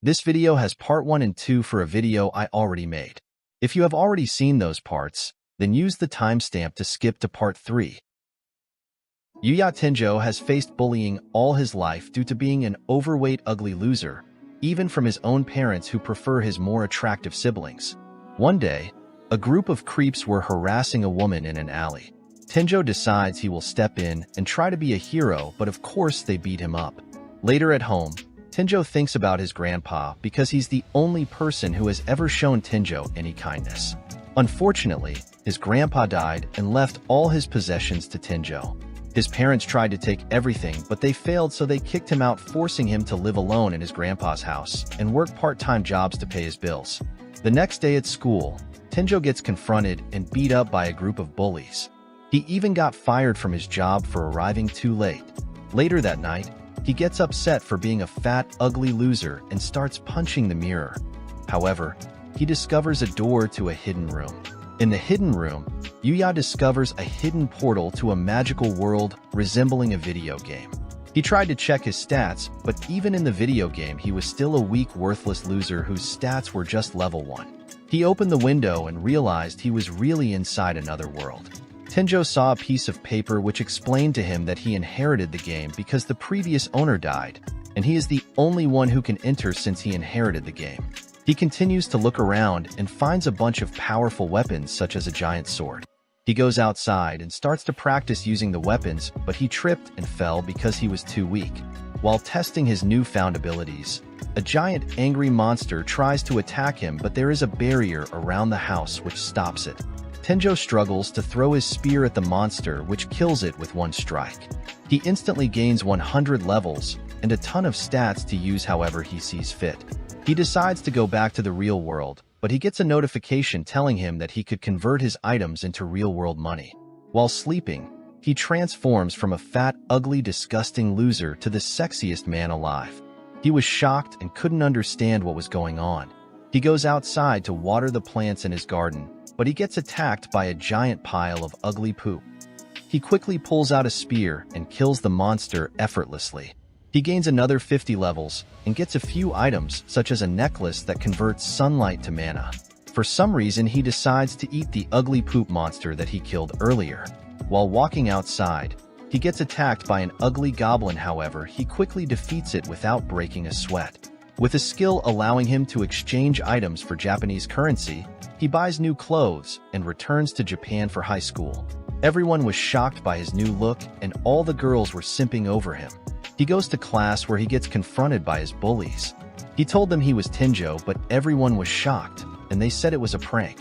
This video has part 1 and 2 for a video I already made. If you have already seen those parts, then use the timestamp to skip to part 3. Yuya Tenjo has faced bullying all his life due to being an overweight ugly loser, even from his own parents who prefer his more attractive siblings. One day, a group of creeps were harassing a woman in an alley. Tenjo decides he will step in and try to be a hero, but of course they beat him up. Later at home, Tenjo thinks about his grandpa because he's the only person who has ever shown Tenjo any kindness. Unfortunately, his grandpa died and left all his possessions to Tenjo. His parents tried to take everything, but they failed, so they kicked him out, forcing him to live alone in his grandpa's house and work part-time jobs to pay his bills. The next day at school, Tenjo gets confronted and beat up by a group of bullies. He even got fired from his job for arriving too late. Later that night, he gets upset for being a fat, ugly loser and starts punching the mirror. However, he discovers a door to a hidden room. In the hidden room, Yuya discovers a hidden portal to a magical world resembling a video game. He tried to check his stats, but even in the video game, he was still a weak, worthless loser whose stats were just level 1. He opened the window and realized he was really inside another world. Tenjo saw a piece of paper which explained to him that he inherited the game because the previous owner died, and he is the only one who can enter since he inherited the game. He continues to look around and finds a bunch of powerful weapons such as a giant sword. He goes outside and starts to practice using the weapons, but he tripped and fell because he was too weak. While testing his newfound abilities, a giant angry monster tries to attack him, but there is a barrier around the house which stops it. Tenjo struggles to throw his spear at the monster, which kills it with one strike. He instantly gains 100 levels and a ton of stats to use however he sees fit. He decides to go back to the real world, but he gets a notification telling him that he could convert his items into real-world money. While sleeping, he transforms from a fat, ugly, disgusting loser to the sexiest man alive. He was shocked and couldn't understand what was going on. He goes outside to water the plants in his garden, but he gets attacked by a giant pile of ugly poop. He quickly pulls out a spear and kills the monster effortlessly. He gains another 50 levels and gets a few items such as a necklace that converts sunlight to mana. For some reason, he decides to eat the ugly poop monster that he killed earlier. While walking outside, he gets attacked by an ugly goblin. However, he quickly defeats it without breaking a sweat. With a skill allowing him to exchange items for Japanese currency, he buys new clothes and returns to Japan for high school. Everyone was shocked by his new look, and all the girls were simping over him. He goes to class where he gets confronted by his bullies. He told them he was Tenjo, but everyone was shocked, and they said it was a prank.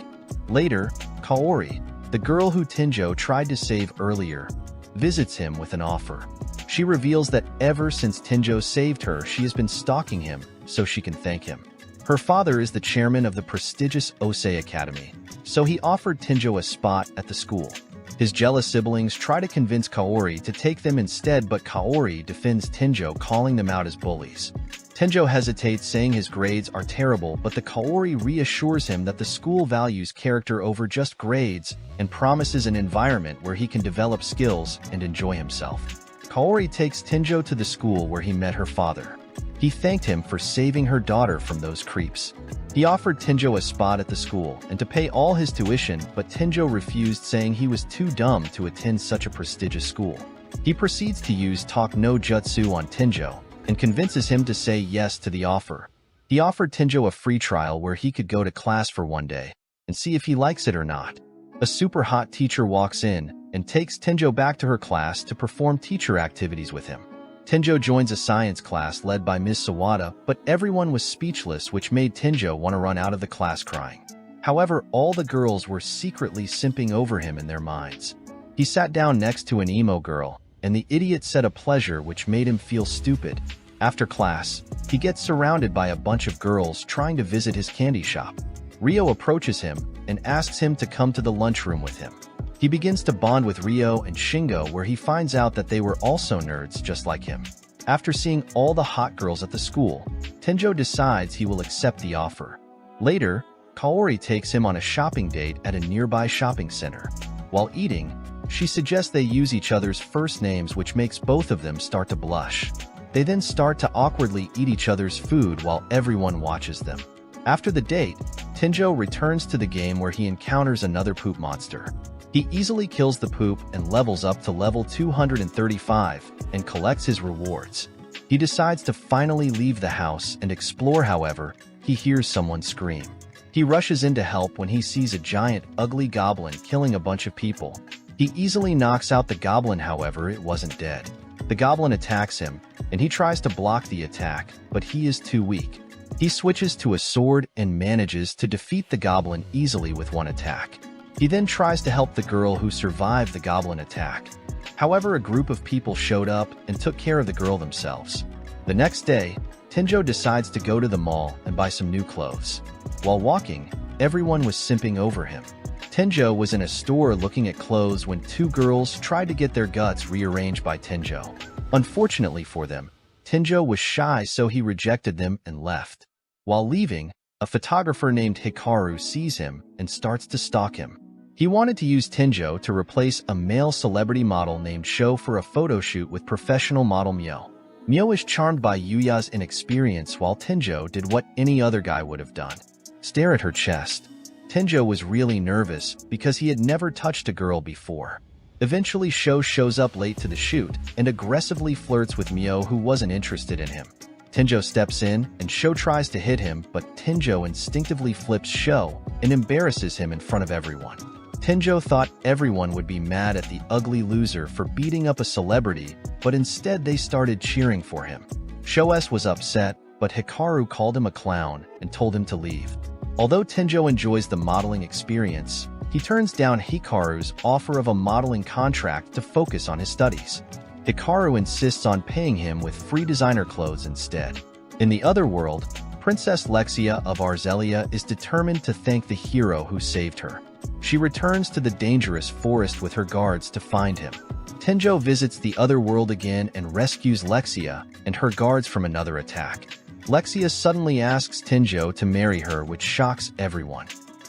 Later, Kaori, the girl who Tenjo tried to save earlier, visits him with an offer. She reveals that ever since Tenjo saved her, she has been stalking him so she can thank him. Her father is the chairman of the prestigious Osei Academy, so he offered Tenjo a spot at the school. His jealous siblings try to convince Kaori to take them instead, but Kaori defends Tenjo, calling them out as bullies. Tenjo hesitates, saying his grades are terrible, but the Kaori reassures him that the school values character over just grades and promises an environment where he can develop skills and enjoy himself. Kaori takes Tenjo to the school where he met her father. He thanked him for saving her daughter from those creeps. He offered Tenjo a spot at the school and to pay all his tuition, but Tenjo refused, saying he was too dumb to attend such a prestigious school. He proceeds to use Talk no Jutsu on Tenjo and convinces him to say yes to the offer. He offered Tenjo a free trial where he could go to class for one day and see if he likes it or not. A super hot teacher walks in and takes Tenjo back to her class to perform teacher activities with him. Tenjo joins a science class led by Ms. Sawada, but everyone was speechless, which made Tenjo want to run out of the class crying. However, all the girls were secretly simping over him in their minds. He sat down next to an emo girl, and the idiot said a pleasure, which made him feel stupid. After class, he gets surrounded by a bunch of girls trying to visit his candy shop. Rio approaches him and asks him to come to the lunchroom with him. He begins to bond with Rio and Shingo, where he finds out that they were also nerds just like him. After seeing all the hot girls at the school, Tenjo decides he will accept the offer. Later, Kaori takes him on a shopping date at a nearby shopping center. While eating, she suggests they use each other's first names, which makes both of them start to blush. They then start to awkwardly eat each other's food while everyone watches them. After the date, Tenjo returns to the game where he encounters another poop monster. He easily kills the poop and levels up to level 235 and collects his rewards. He decides to finally leave the house and explore. However, he hears someone scream. He rushes in to help when he sees a giant, ugly goblin killing a bunch of people. He easily knocks out the goblin. However, it wasn't dead. The goblin attacks him, and he tries to block the attack, but he is too weak. He switches to a sword and manages to defeat the goblin easily with one attack. He then tries to help the girl who survived the goblin attack. However, a group of people showed up and took care of the girl themselves. The next day, Tenjo decides to go to the mall and buy some new clothes. While walking, everyone was simping over him. Tenjo was in a store looking at clothes when two girls tried to get their guts rearranged by Tenjo. Unfortunately for them, Tenjo was shy, so he rejected them and left. While leaving, a photographer named Hikaru sees him and starts to stalk him. He wanted to use Tenjo to replace a male celebrity model named Sho for a photo shoot with professional model Myo. Myo is charmed by Yuya's inexperience, while Tenjo did what any other guy would have done: stare at her chest. Tenjo was really nervous because he had never touched a girl before. Eventually, Sho shows up late to the shoot and aggressively flirts with Myo, who wasn't interested in him. Tenjo steps in and Sho tries to hit him, but Tenjo instinctively flips Sho and embarrasses him in front of everyone. Tenjo thought everyone would be mad at the ugly loser for beating up a celebrity, but instead they started cheering for him. Sho-S was upset, but Hikaru called him a clown and told him to leave. Although Tenjo enjoys the modeling experience, he turns down Hikaru's offer of a modeling contract to focus on his studies. Hikaru insists on paying him with free designer clothes instead. In the other world, Princess Lexia of Arzelia is determined to thank the hero who saved her. She returns to the dangerous forest with her guards to find him. Tenjo visits the other world again and rescues Lexia and her guards from another attack. Lexia suddenly asks Tenjo to marry her, which shocks everyone.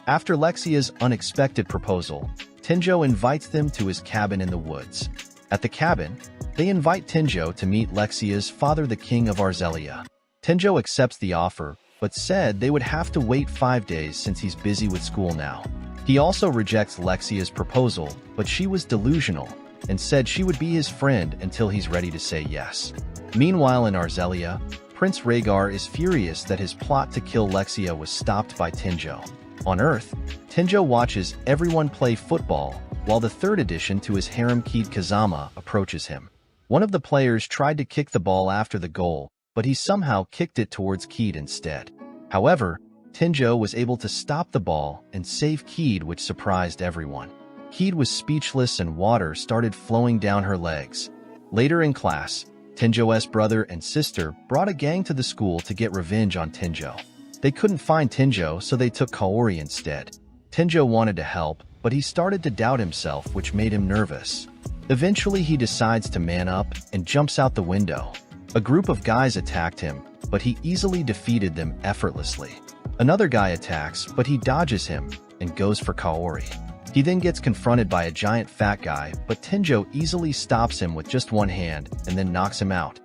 After Lexia's unexpected proposal, Tenjo invites them to his cabin in the woods. At the cabin, they invite Tenjo to meet Lexia's father, the king of Arzelia. Tenjo accepts the offer, but said they would have to wait 5 days since he's busy with school now. He also rejects Lexia's proposal, but she was delusional and said she would be his friend until he's ready to say yes. Meanwhile, in Arzelia, Prince Rhaegar is furious that his plot to kill Lexia was stopped by Tenjo. On Earth, Tenjo watches everyone play football while the third addition to his harem, Kid Kazama, approaches him. One of the players tried to kick the ball after the goal, but he somehow kicked it towards Kid instead. However, Tenjo was able to stop the ball and save Kid, which surprised everyone. Kid was speechless and water started flowing down her legs. Later in class, Tenjo's brother and sister brought a gang to the school to get revenge on Tenjo. They couldn't find Tenjo, so they took Kaori instead. Tenjo wanted to help, but he started to doubt himself, which made him nervous. Eventually, he decides to man up and jumps out the window. A group of guys attacked him, but he easily defeated them effortlessly. Another guy attacks, but he dodges him and goes for Kaori. He then gets confronted by a giant fat guy, but Tenjo easily stops him with just one hand and then knocks him out.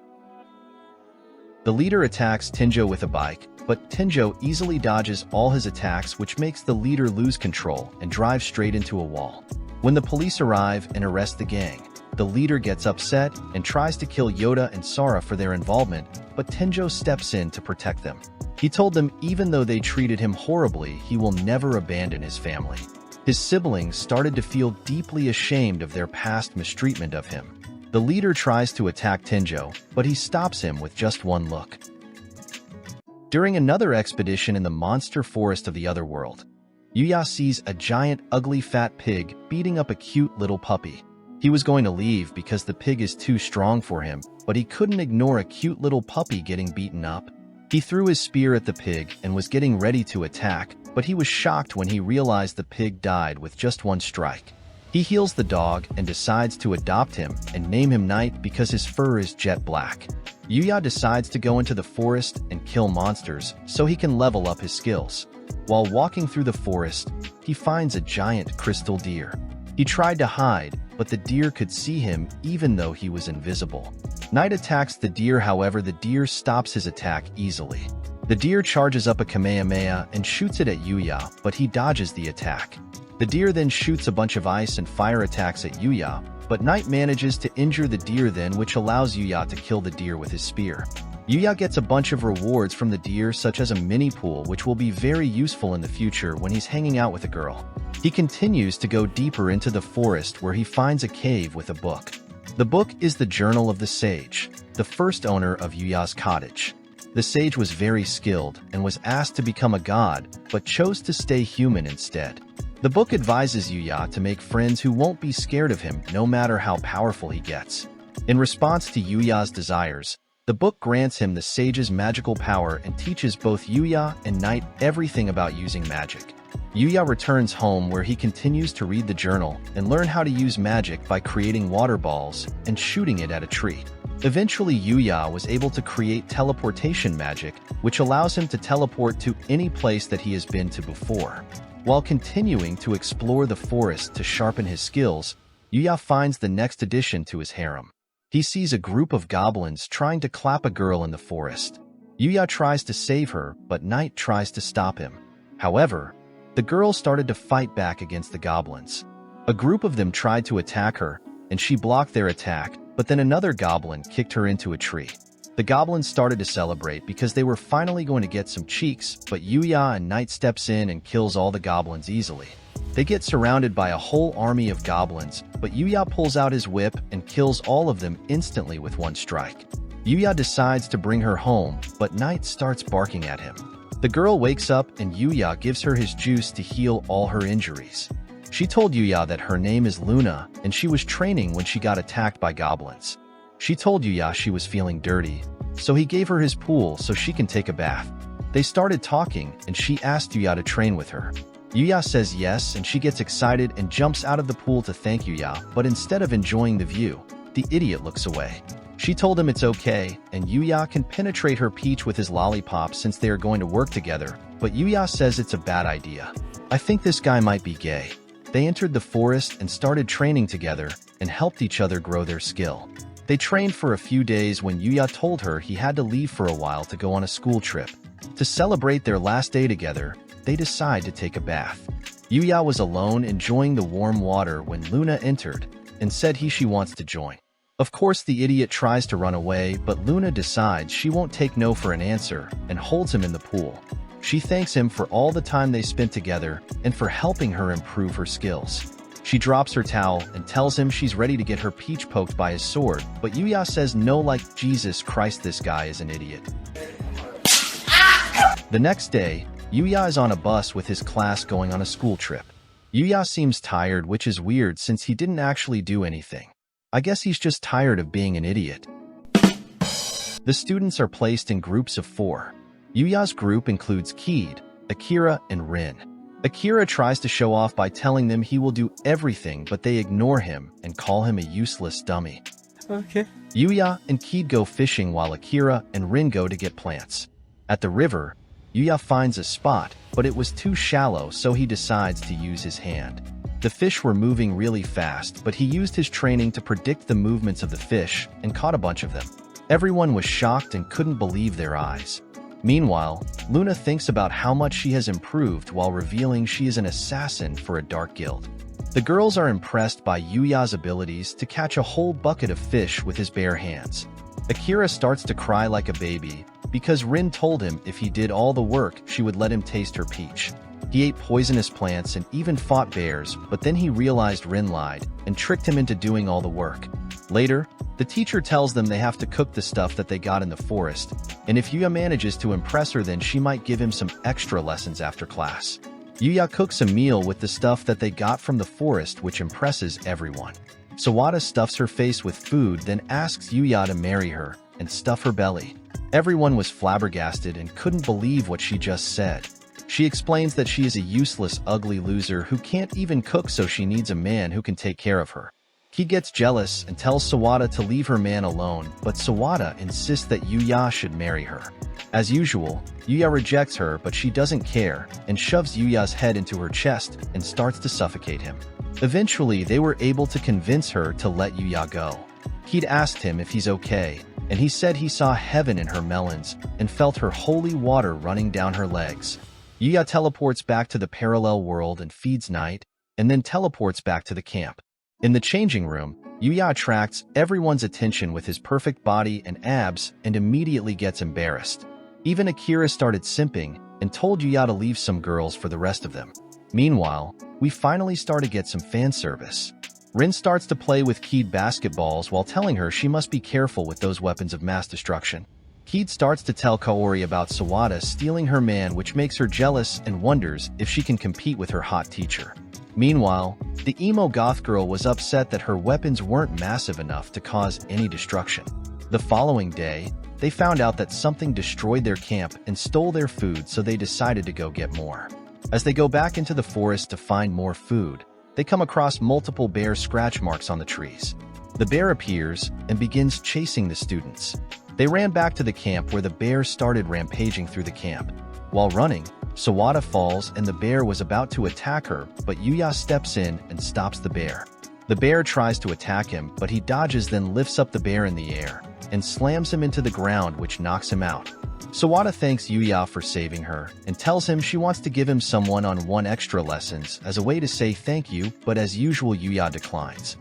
The leader attacks Tenjo with a bike, but Tenjo easily dodges all his attacks, which makes the leader lose control and drive straight into a wall. When the police arrive and arrest the gang, the leader gets upset and tries to kill Yoda and Sara for their involvement, but Tenjo steps in to protect them. He told them even though they treated him horribly, he will never abandon his family. His siblings started to feel deeply ashamed of their past mistreatment of him. The leader tries to attack Tenjo, but he stops him with just one look. During another expedition in the monster forest of the other world, Yuya sees a giant, ugly, fat pig beating up a cute little puppy. He was going to leave because the pig is too strong for him, but he couldn't ignore a cute little puppy getting beaten up. He threw his spear at the pig and was getting ready to attack, but he was shocked when he realized the pig died with just one strike. He heals the dog and decides to adopt him and name him Knight because his fur is jet black. Yuya decides to go into the forest and kill monsters so he can level up his skills. While walking through the forest, he finds a giant crystal deer. He tried to hide, but the deer could see him even though he was invisible. Knight attacks the deer, however the deer stops his attack easily. The deer charges up a Kamehameha and shoots it at Yuya, but he dodges the attack. The deer then shoots a bunch of ice and fire attacks at Yuya, but Knight manages to injure the deer then, which allows Yuya to kill the deer with his spear. Yuya gets a bunch of rewards from the deer, such as a mini pool, which will be very useful in the future when he's hanging out with a girl. He continues to go deeper into the forest where he finds a cave with a book. The book is the Journal of the Sage, the first owner of Yuya's cottage. The sage was very skilled and was asked to become a god, but chose to stay human instead. The book advises Yuya to make friends who won't be scared of him no matter how powerful he gets. In response to Yuya's desires, the book grants him the sage's magical power and teaches both Yuya and Knight everything about using magic. Yuya returns home where he continues to read the journal and learn how to use magic by creating water balls and shooting it at a tree. Eventually, Yuya was able to create teleportation magic, which allows him to teleport to any place that he has been to before. While continuing to explore the forest to sharpen his skills, Yuya finds the next addition to his harem. He sees a group of goblins trying to clap a girl in the forest. Yuya tries to save her, but Knight tries to stop him. However, the girl started to fight back against the goblins. A group of them tried to attack her, and she blocked their attack, but then another goblin kicked her into a tree. The goblins started to celebrate because they were finally going to get some cheeks, but Yuya and Knight steps in and kills all the goblins easily. They get surrounded by a whole army of goblins, but Yuya pulls out his whip and kills all of them instantly with one strike. Yuya decides to bring her home, but Knight starts barking at him. The girl wakes up and Yuya gives her his juice to heal all her injuries. She told Yuya that her name is Luna and she was training when she got attacked by goblins. She told Yuya she was feeling dirty, so he gave her his pool so she can take a bath. They started talking and she asked Yuya to train with her. Yuya says yes and she gets excited and jumps out of the pool to thank Yuya, but instead of enjoying the view, the idiot looks away. She told him it's okay and Yuya can penetrate her peach with his lollipop since they are going to work together, but Yuya says it's a bad idea. I think this guy might be gay. They entered the forest and started training together and helped each other grow their skill. They trained for a few days when Yuya told her he had to leave for a while to go on a school trip. To celebrate their last day together, they decide to take a bath. Yuya was alone enjoying the warm water when Luna entered and said she wants to join. Of course, the idiot tries to run away, but Luna decides she won't take no for an answer and holds him in the pool. She thanks him for all the time they spent together and for helping her improve her skills. She drops her towel and tells him she's ready to get her peach poked by his sword, but Yuya says no, like Jesus Christ, this guy is an idiot. The next day, Yuya is on a bus with his class going on a school trip. Yuya seems tired, which is weird since he didn't actually do anything. I guess he's just tired of being an idiot. The students are placed in groups of 4. Yuya's group includes Keed, Akira, and Rin. Akira tries to show off by telling them he will do everything, but they ignore him and call him a useless dummy. Okay. Yuya and Keed go fishing while Akira and Rin go to get plants. At the river, Yuya finds a spot, but it was too shallow, so he decides to use his hand. The fish were moving really fast, but he used his training to predict the movements of the fish and caught a bunch of them. Everyone was shocked and couldn't believe their eyes. Meanwhile, Luna thinks about how much she has improved while revealing she is an assassin for a dark guild. The girls are impressed by Yuya's abilities to catch a whole bucket of fish with his bare hands. Akira starts to cry like a baby because Rin told him if he did all the work, she would let him taste her peach. He ate poisonous plants and even fought bears, but then he realized Rin lied and tricked him into doing all the work. Later, the teacher tells them they have to cook the stuff that they got in the forest, and if Yuya manages to impress her, then she might give him some extra lessons after class. Yuya cooks a meal with the stuff that they got from the forest, which impresses everyone. Sawada stuffs her face with food, then asks Yuya to marry her and stuff her belly. Everyone was flabbergasted and couldn't believe what she just said. She explains that she is a useless, ugly loser who can't even cook, so she needs a man who can take care of her. He gets jealous and tells Sawada to leave her man alone, but Sawada insists that Yuya should marry her. As usual, Yuya rejects her, but she doesn't care and shoves Yuya's head into her chest and starts to suffocate him. Eventually, they were able to convince her to let Yuya go. Keed asked him if he's okay, and he said he saw heaven in her melons and felt her holy water running down her legs. Yuya teleports back to the parallel world and feeds Night, and then teleports back to the camp. In the changing room, Yuya attracts everyone's attention with his perfect body and abs and immediately gets embarrassed. Even Akira started simping and told Yuya to leave some girls for the rest of them. Meanwhile, we finally start to get some fan service. Rin starts to play with Keed basketballs while telling her she must be careful with those weapons of mass destruction. Keed starts to tell Kaori about Sawada stealing her man, which makes her jealous and wonders if she can compete with her hot teacher. Meanwhile, the emo goth girl was upset that her weapons weren't massive enough to cause any destruction. The following day, they found out that something destroyed their camp and stole their food, so they decided to go get more. As they go back into the forest to find more food, they come across multiple bear scratch marks on the trees. The bear appears and begins chasing the students. They ran back to the camp where the bear started rampaging through the camp. While running, Sawada falls and the bear was about to attack her, but Yuya steps in and stops the bear. The bear tries to attack him, but he dodges, then lifts up the bear in the air and slams him into the ground, which knocks him out. Sawada thanks Yuya for saving her and tells him she wants to give him some one-on-one extra lessons as a way to say thank you, but as usual Yuya declines.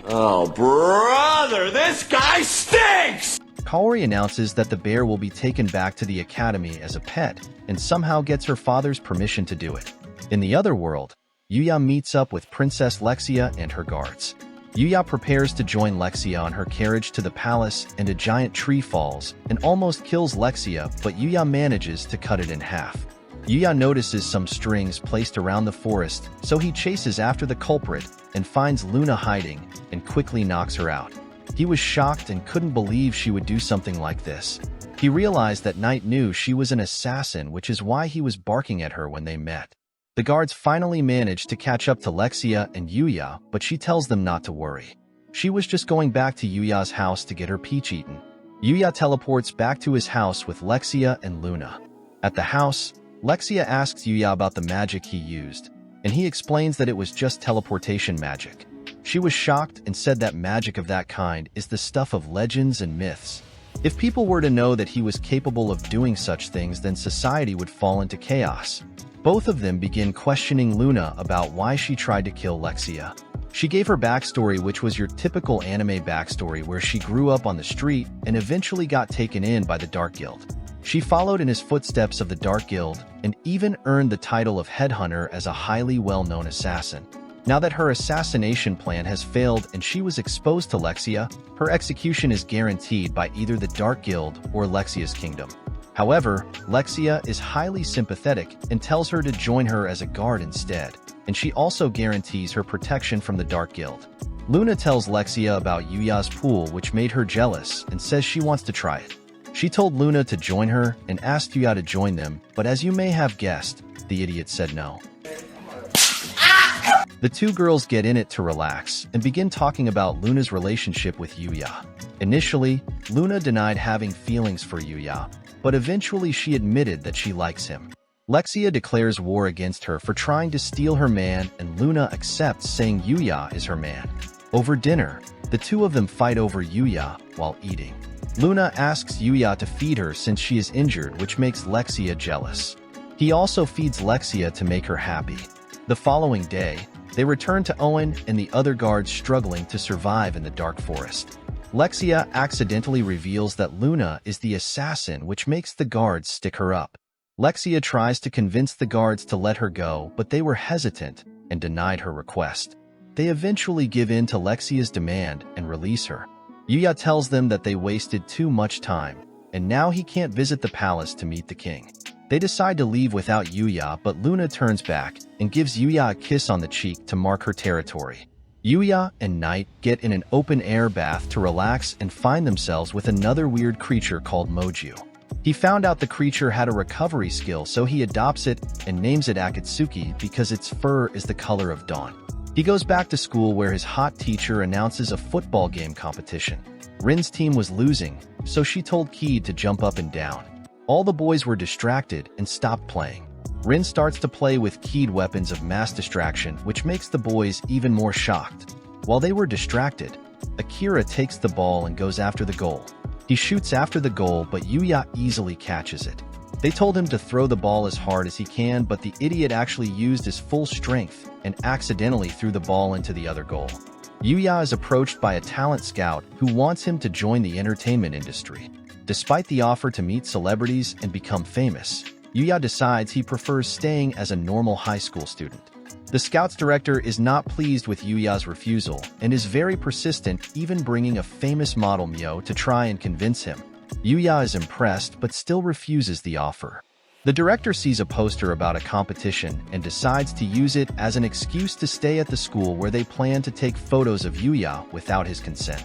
Oh, brother, this guy stinks! Kaori announces that the bear will be taken back to the academy as a pet and somehow gets her father's permission to do it. In the other world, Yuya meets up with Princess Lexia and her guards. Yuya prepares to join Lexia on her carriage to the palace, and a giant tree falls and almost kills Lexia, but Yuya manages to cut it in half. Yuya notices some strings placed around the forest, so he chases after the culprit and finds Luna hiding and quickly knocks her out. He was shocked and couldn't believe she would do something like this. He realized that Knight knew she was an assassin, which is why he was barking at her when they met. The guards finally managed to catch up to Lexia and Yuya, but she tells them not to worry. She was just going back to Yuya's house to get her peach eaten. Yuya teleports back to his house with Lexia and Luna. At the house, Lexia asks Yuya about the magic he used, and he explains that it was just teleportation magic. She was shocked and said that magic of that kind is the stuff of legends and myths. If people were to know that he was capable of doing such things, then society would fall into chaos. Both of them begin questioning Luna about why she tried to kill Lexia. She gave her backstory, which was your typical anime backstory where she grew up on the street and eventually got taken in by the Dark Guild. She followed in his footsteps of the Dark Guild and even earned the title of headhunter as a highly well-known assassin. Now that her assassination plan has failed and she was exposed to Lexia, her execution is guaranteed by either the Dark Guild or Lexia's kingdom. However, Lexia is highly sympathetic and tells her to join her as a guard instead, and she also guarantees her protection from the Dark Guild. Luna tells Lexia about Yuya's pool, which made her jealous, and says she wants to try it. She told Luna to join her and asked Yuya to join them, but as you may have guessed, the idiot said no. The two girls get in it to relax and begin talking about Luna's relationship with Yuya. Initially, Luna denied having feelings for Yuya, but eventually she admitted that she likes him. Lexia declares war against her for trying to steal her man, and Luna accepts, saying Yuya is her man. Over dinner, the two of them fight over Yuya while eating. Luna asks Yuya to feed her since she is injured, which makes Lexia jealous. He also feeds Lexia to make her happy. The following day, they return to Owen and the other guards struggling to survive in the dark forest. Lexia accidentally reveals that Luna is the assassin, which makes the guards stick her up. Lexia tries to convince the guards to let her go, but they were hesitant and denied her request. They eventually give in to Lexia's demand and release her. Yuya tells them that they wasted too much time, and now he can't visit the palace to meet the king. They decide to leave without Yuya, but Luna turns back and gives Yuya a kiss on the cheek to mark her territory. Yuya and Knight get in an open-air bath to relax and find themselves with another weird creature called Moju. He found out the creature had a recovery skill, so he adopts it and names it Akatsuki because its fur is the color of dawn. He goes back to school where his hot teacher announces a football game competition. Rin's team was losing, so she told Keed to jump up and down. All the boys were distracted and stopped playing. Rin starts to play with Keed weapons of mass distraction, which makes the boys even more shocked. While they were distracted, Akira takes the ball and goes after the goal. He shoots after the goal, but Yuya easily catches it. They told him to throw the ball as hard as he can, but the idiot actually used his full strength and accidentally threw the ball into the other goal. Yuya is approached by a talent scout who wants him to join the entertainment industry. Despite the offer to meet celebrities and become famous, Yuya decides he prefers staying as a normal high school student. The scout's director is not pleased with Yuya's refusal and is very persistent, even bringing a famous model Mio to try and convince him. Yuya is impressed but still refuses the offer. The director sees a poster about a competition and decides to use it as an excuse to stay at the school where they plan to take photos of Yuya without his consent.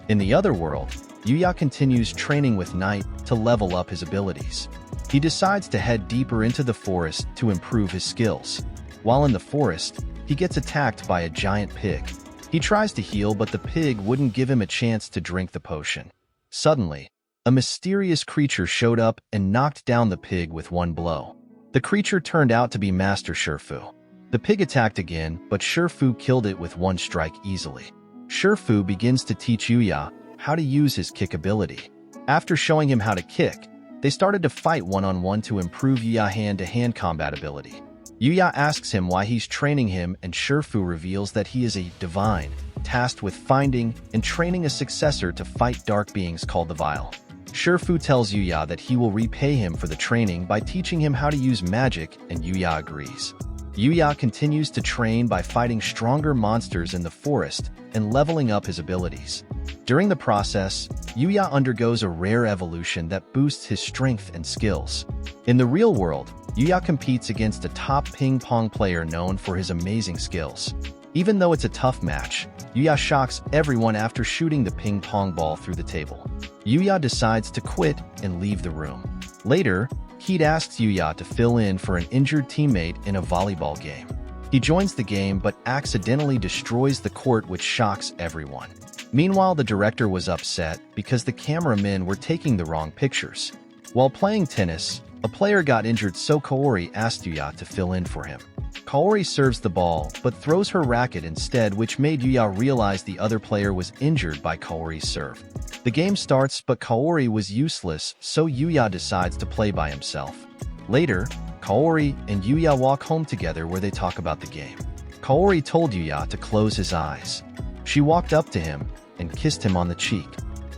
In the other world, Yuya continues training with Night to level up his abilities. He decides to head deeper into the forest to improve his skills. While in the forest, he gets attacked by a giant pig. He tries to heal, but the pig wouldn't give him a chance to drink the potion. Suddenly, a mysterious creature showed up and knocked down the pig with one blow. The creature turned out to be Master Shifu. The pig attacked again, but Shifu killed it with one strike easily. Shifu begins to teach Yuya how to use his kick ability. After showing him how to kick, they started to fight one-on-one to improve Yuya's hand-to-hand combat ability. Yuya asks him why he's training him, and Shifu reveals that he is a divine, tasked with finding and training a successor to fight dark beings called the Vile. Shifu tells Yuya that he will repay him for the training by teaching him how to use magic, and Yuya agrees. Yuya continues to train by fighting stronger monsters in the forest and leveling up his abilities. During the process, Yuya undergoes a rare evolution that boosts his strength and skills. In the real world, Yuya competes against a top ping pong player known for his amazing skills. Even though it's a tough match, Yuya shocks everyone after shooting the ping pong ball through the table. Yuya decides to quit and leave the room. Later, Heat asks Yuya to fill in for an injured teammate in a volleyball game. He joins the game but accidentally destroys the court, which shocks everyone. Meanwhile, the director was upset because the cameramen were taking the wrong pictures. While playing tennis, a player got injured, so Kaori asked Yuya to fill in for him. Kaori serves the ball but throws her racket instead, which made Yuya realize the other player was injured by Kaori's serve. The game starts, but Kaori was useless, so Yuya decides to play by himself. Later, Kaori and Yuya walk home together where they talk about the game. Kaori told Yuya to close his eyes. She walked up to him and kissed him on the cheek.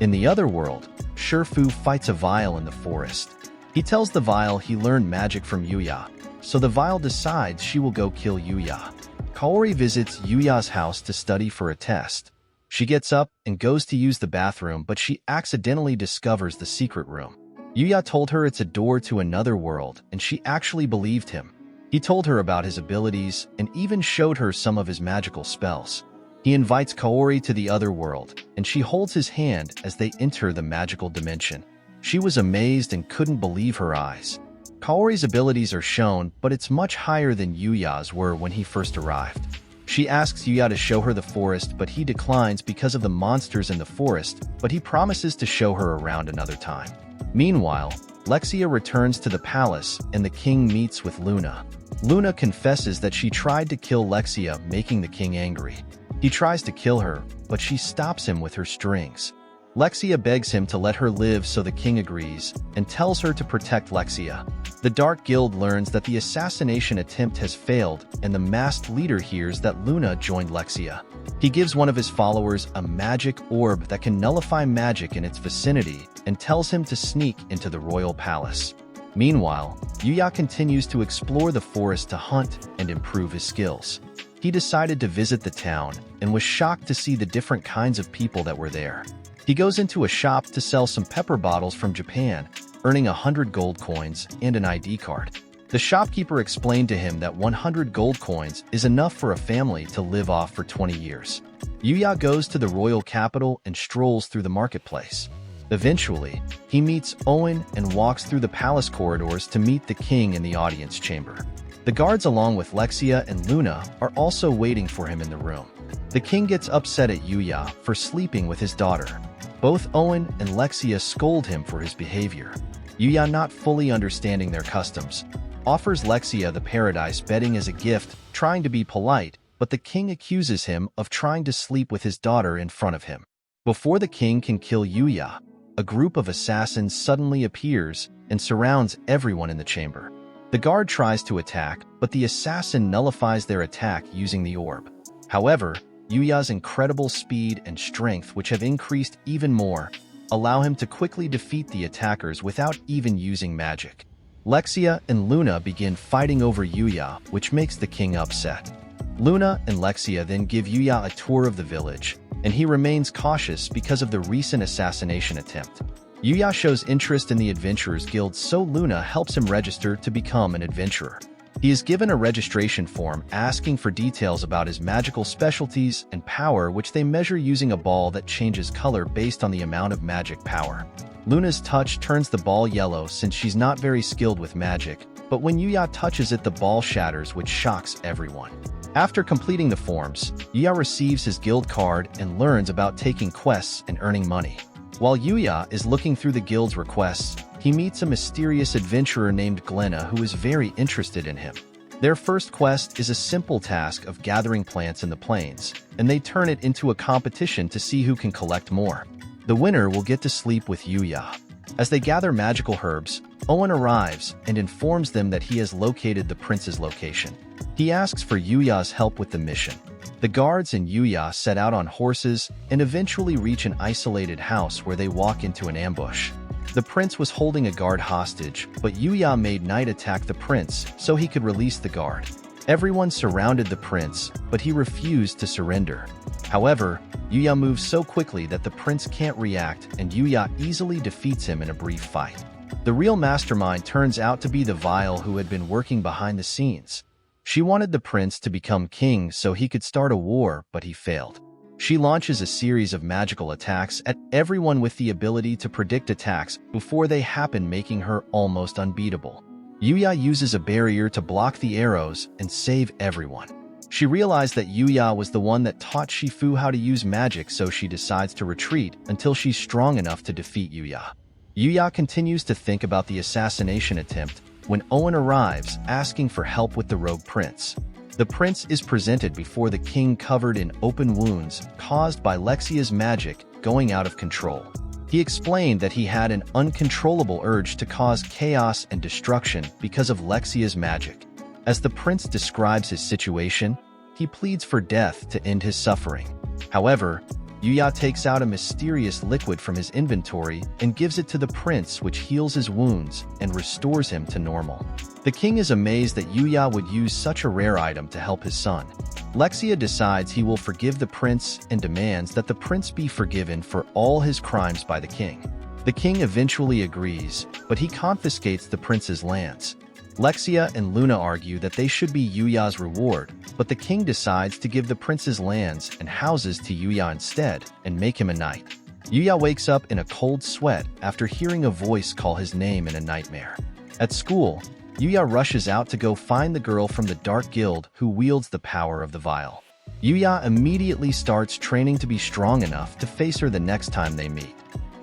In the other world, Shifu fights a Vile in the forest. He tells the Vile he learned magic from Yuya, so the Vile decides she will go kill Yuya. Kaori visits Yuya's house to study for a test. She gets up and goes to use the bathroom, but she accidentally discovers the secret room. Yuya told her it's a door to another world, and she actually believed him. He told her about his abilities and even showed her some of his magical spells. He invites Kaori to the other world, and she holds his hand as they enter the magical dimension. She was amazed and couldn't believe her eyes. Kaori's abilities are shown, but it's much higher than Yuya's were when he first arrived. She asks Yuya to show her the forest, but he declines because of the monsters in the forest, but he promises to show her around another time. Meanwhile, Lexia returns to the palace and the king meets with Luna. Luna confesses that she tried to kill Lexia, making the king angry. He tries to kill her, but she stops him with her strings. Lexia begs him to let her live, so the king agrees and tells her to protect Lexia. The Dark Guild learns that the assassination attempt has failed, and the masked leader hears that Luna joined Lexia. He gives one of his followers a magic orb that can nullify magic in its vicinity and tells him to sneak into the royal palace. Meanwhile, Yuya continues to explore the forest to hunt and improve his skills. He decided to visit the town and was shocked to see the different kinds of people that were there. He goes into a shop to sell some pepper bottles from Japan, earning 100 gold coins and an ID card. The shopkeeper explained to him that 100 gold coins is enough for a family to live off for 20 years. Yuya goes to the royal capital and strolls through the marketplace. Eventually, he meets Owen and walks through the palace corridors to meet the king in the audience chamber. The guards, along with Lexia and Luna, are also waiting for him in the room. The king gets upset at Yuya for sleeping with his daughter. Both Owen and Lexia scold him for his behavior. Yuya, not fully understanding their customs, offers Lexia the paradise bedding as a gift, trying to be polite, but the king accuses him of trying to sleep with his daughter in front of him. Before the king can kill Yuya, a group of assassins suddenly appears and surrounds everyone in the chamber. The guard tries to attack, but the assassin nullifies their attack using the orb. However, Yuya's incredible speed and strength, which have increased even more, allow him to quickly defeat the attackers without even using magic. Lexia and Luna begin fighting over Yuya, which makes the king upset. Luna and Lexia then give Yuya a tour of the village, and he remains cautious because of the recent assassination attempt. Yuya shows interest in the Adventurers Guild, so Luna helps him register to become an adventurer. He is given a registration form asking for details about his magical specialties and power, which they measure using a ball that changes color based on the amount of magic power. Luna's touch turns the ball yellow since she's not very skilled with magic, but when Yuya touches it, the ball shatters, which shocks everyone. After completing the forms, Yuya receives his guild card and learns about taking quests and earning money. While Yuya is looking through the guild's requests, he meets a mysterious adventurer named Glenna who is very interested in him. Their first quest is a simple task of gathering plants in the plains, and they turn it into a competition to see who can collect more. The winner will get to sleep with Yuya. As they gather magical herbs, Owen arrives and informs them that he has located the prince's location. He asks for Yuya's help with the mission. The guards and Yuya set out on horses and eventually reach an isolated house where they walk into an ambush. The prince was holding a guard hostage, but Yuya made Knight attack the prince so he could release the guard. Everyone surrounded the prince, but he refused to surrender. However, Yuya moves so quickly that the prince can't react, and Yuya easily defeats him in a brief fight. The real mastermind turns out to be the Vile, who had been working behind the scenes. She wanted the prince to become king so he could start a war, but he failed. She launches a series of magical attacks at everyone with the ability to predict attacks before they happen, making her almost unbeatable. Yuya uses a barrier to block the arrows and save everyone. She realized that Yuya was the one that taught Shifu how to use magic, so she decides to retreat until she's strong enough to defeat Yuya. Yuya continues to think about the assassination attempt when Owen arrives asking for help with the rogue prince. The prince is presented before the king covered in open wounds caused by Lexia's magic going out of control. He explained that he had an uncontrollable urge to cause chaos and destruction because of Lexia's magic. As the prince describes his situation, he pleads for death to end his suffering. However, Yuya takes out a mysterious liquid from his inventory and gives it to the prince, which heals his wounds and restores him to normal. The king is amazed that Yuya would use such a rare item to help his son. Lexia decides he will forgive the prince and demands that the prince be forgiven for all his crimes by the king. The king eventually agrees, but he confiscates the prince's lands. Lexia and Luna argue that they should be Yuya's reward, but the king decides to give the prince's lands and houses to Yuya instead and make him a knight. Yuya wakes up in a cold sweat after hearing a voice call his name in a nightmare. At school, Yuya rushes out to go find the girl from the Dark Guild who wields the power of the Vile. Yuya immediately starts training to be strong enough to face her the next time they meet.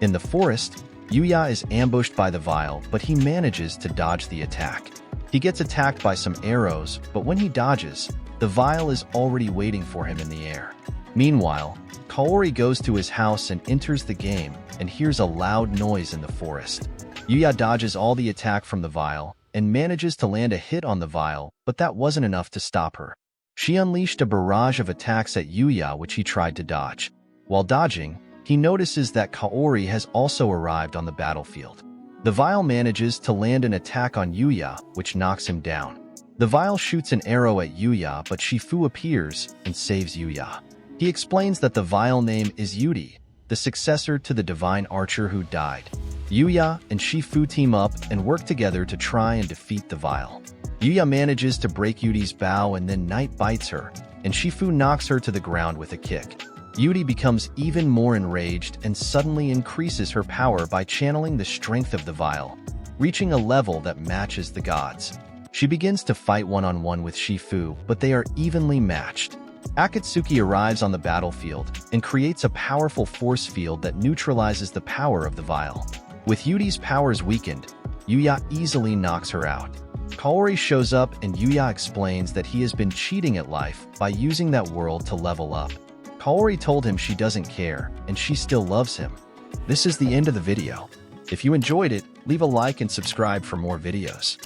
In the forest, Yuya is ambushed by the Vile, but he manages to dodge the attack. He gets attacked by some arrows, but when he dodges, the Vile is already waiting for him in the air. Meanwhile, Kaori goes to his house and enters the game and hears a loud noise in the forest. Yuya dodges all the attack from the Vile and manages to land a hit on the Vile, but that wasn't enough to stop her. She unleashed a barrage of attacks at Yuya, which he tried to dodge. While dodging, he notices that Kaori has also arrived on the battlefield. The Vile manages to land an attack on Yuya, which knocks him down. The Vile shoots an arrow at Yuya, but Shifu appears and saves Yuya. He explains that the Vile name is Yudi, the successor to the divine archer who died. Yuya and Shifu team up and work together to try and defeat the Vile. Yuya manages to break Yudi's bow, and then Knight bites her, and Shifu knocks her to the ground with a kick. Yudi becomes even more enraged and suddenly increases her power by channeling the strength of the Vile, reaching a level that matches the gods. She begins to fight one-on-one with Shifu, but they are evenly matched. Akatsuki arrives on the battlefield and creates a powerful force field that neutralizes the power of the Vile. With Yudi's powers weakened, Yuya easily knocks her out. Kaori shows up and Yuya explains that he has been cheating at life by using that world to level up. Kaori told him she doesn't care, and she still loves him. This is the end of the video. If you enjoyed it, leave a like and subscribe for more videos.